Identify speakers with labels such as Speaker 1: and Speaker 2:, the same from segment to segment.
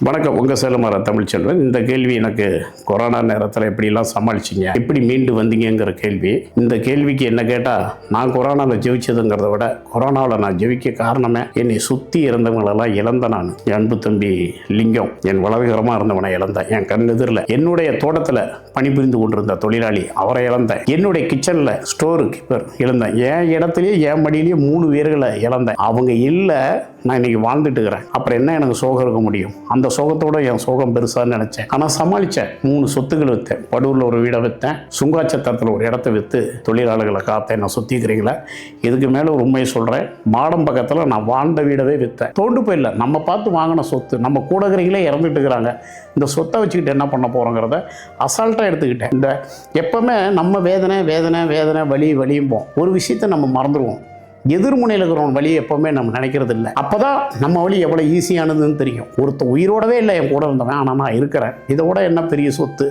Speaker 1: வணக்கம், உங்கள் சேலமார தமிழ்ச்செல்வன். இந்த கேள்வி எனக்கு கொரோனா நேரத்தில் எப்படிலாம் சமாளிச்சிங்க, எப்படி மீண்டு வந்தீங்கிற கேள்வி. இந்த கேள்விக்கு என்ன கேட்டால், நான் கொரோனாவில் ஜெயிச்சதுங்கிறத விட கொரோனாவில் நான் ஜெயிக்க காரணமே என்னை சுற்றி இருந்தவங்களெல்லாம் இழந்த நான். என் அன்பு தம்பி லிங்கம், என் வலதுகரமாக இருந்தவனை இழந்தேன். என் கண் எதிரில் என்னுடைய தோட்டத்தில் பணிபுரிந்து கொண்டிருந்த தொழிலாளி, அவரை இழந்தேன். என்னுடைய கிச்சனில் ஸ்டோரு கீப்பர் இழந்தேன். என் இடத்துலையே என் மடியிலேயே 3 பேர்களை இழந்தேன். அவங்க இல்லை, நான் இன்னைக்கு வாழ்ந்துட்டு இருக்கிறேன். அப்புறம் என்ன எனக்கு சோகம் இருக்க முடியும்? அந்த சோகத்தோட என் சோகம் பெருசான்னு நினைச்சேன். ஆனால் சமாளித்தேன். 3 சொத்துக்கள் விற்றேன். படூரில் ஒரு வீடை விற்றேன். சுங்காச்சத்தத்தில் ஒரு இடத்த விற்று தொழிலாளர்களை காத்தேன். நான் சுற்றிக்கிறீங்களா? இதுக்கு மேலே ஒரு உண்மையை சொல்கிறேன். மாடம் பக்கத்தில் நான் வாழ்ந்த வீடவே விற்றேன். தோண்டு போயிடல. நம்ம பார்த்து வாங்கின சொத்து, நம்ம கூடகிறீங்களே இறந்துட்டு இருக்கிறாங்க. இந்த சொத்தை வச்சுக்கிட்டு என்ன பண்ண போகிறோங்கிறத அசால்ட்டாக எடுத்துக்கிட்டேன். இந்த எப்பவுமே நம்ம வேதனை வேதனை வேதனை வலியும்போம். ஒரு விஷயத்தை நம்ம மறந்துடுவோம். எதிர்முனையில் இருக்கிறவன் வழியை எப்போவுமே நம்ம நினைக்கிறது இல்லை. அப்போ தான் நம்ம வழி எவ்வளோ ஈஸியானதுன்னு தெரியும். ஒருத்தர் உயிரோடவே இல்லை என் கூட இருந்தவன், ஆனால் நான் இருக்கிறேன். இதோட என்ன பெரிய சொத்து?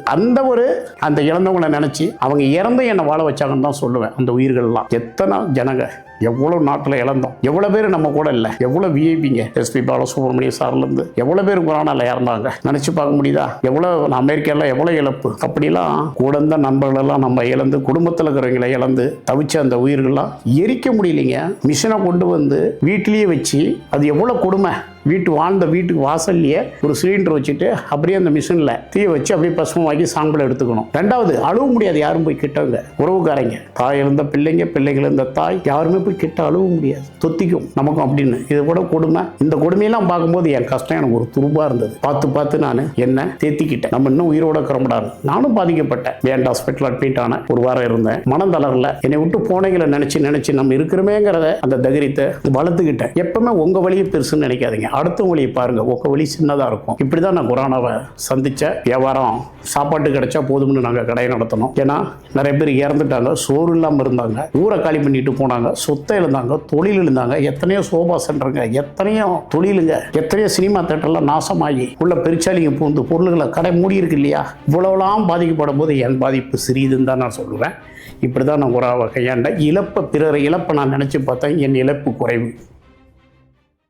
Speaker 1: அந்த இழந்தவங்களை நினச்சி அவங்க இறந்து என்னை வாழ வச்சாங்கன்னு தான் சொல்லுவேன். அந்த உயிர்கள்லாம் எத்தனை ஜனங்க, எவ்வளோ நாட்டில் இழந்தோம், எவ்வளோ பேர் நம்ம கூட இல்லை, எவ்வளோ விஐபிங்க, எஸ்பி பாலசுப்ரமணியம் சார்லேருந்து எவ்வளோ பேர் கொரோனாவில் இறந்தாங்க. நினச்சி பார்க்க முடியுதா? எவ்வளோ அமெரிக்காவில் எவ்வளோ இழப்பு. அப்படிலாம் கூட இருந்த நண்பர்களெல்லாம் நம்ம இழந்து, குடும்பத்தில் இருக்கிறவங்களை இழந்து தவிச்ச அந்த உயிர்கள்லாம் எரிக்க முடியலைங்க. மிஷினை கொண்டு வந்து வீட்டிலேயே வச்சு, அது எவ்வளோ கொடுமை. வீட்டுக்கு வாசல்லையே ஒரு சிலிண்டர் வச்சுட்டு அப்படியே அந்த மிஷினில் தீய வச்சு அப்படியே பசுமாக்கி சாம்பலை எடுத்துக்கணும். 2வது, அழுவ முடியாது. யாரும் போய் கிட்டவங்க, உறவுக்காரங்க, தாய் இருந்த பிள்ளைகள் இருந்த தாய், யாருமே போய் கிட்ட அழுவ முடியாது. தொத்திக்கும் நமக்கும் அப்படின்னு. இது கூட கொடுமை. இந்த கொடுமையெல்லாம் பார்க்கும்போது என் கஷ்டம் எனக்கு ஒரு துரும்பா இருந்தது. பார்த்து நான் என்ன தேத்திக்கிட்டேன். நம்ம இன்னும் உயிரோட கிளம்பிடாது. நானும் பாதிக்கப்பட்டேன். வேண்ட ஹாஸ்பிட்டல் அட்மிட் ஆன 1 வாரம் இருந்தேன். மனம் தளரல. என்னை விட்டு போனங்களை நினைச்சு நம்ம இருக்கிறோமேங்கிறத அந்த தைரியத்தை வளர்த்துக்கிட்டேன். எப்பவுமே உங்க வழியை பெருசுன்னு நினைக்காதீங்க. அடுத்த வழியை பாருங்க, உங்க வழி சின்னதா இருக்கும். இப்படிதான் நான் கொரோனாவை சந்திச்ச. வியாபாரம் சாப்பாட்டு கிடைச்சா போதும்னு நாங்கள் கடையை நடத்தணும். ஏன்னா நிறைய பேர் இறந்துட்டாங்க, சோறு இல்லாமல் இருந்தாங்க, ஊரை காலி பண்ணிட்டு போனாங்க, சொத்தை இழந்தாங்க, தொழில் இழந்தாங்க. எத்தனையோ சோபா சென்டருங்க, எத்தனையோ தொழிலுங்க, எத்தனையோ சினிமா தேட்டர்லாம் நாசமாகி உள்ள பெருச்சாலிங்க பூந்து பொருள்களை கடை மூடி இருக்கு இல்லையா? இவ்வளவுலாம் பாதிக்கப்படும் போது என் பாதிப்பு சிறிதுன்னு தான் நான் சொல்லுவேன். இப்படி தான் நான் கொரோனாவை கையாண்ட. பிறரை இழப்பை நான் நினைச்சு பார்த்தேன். என் இழப்பு குறைவு.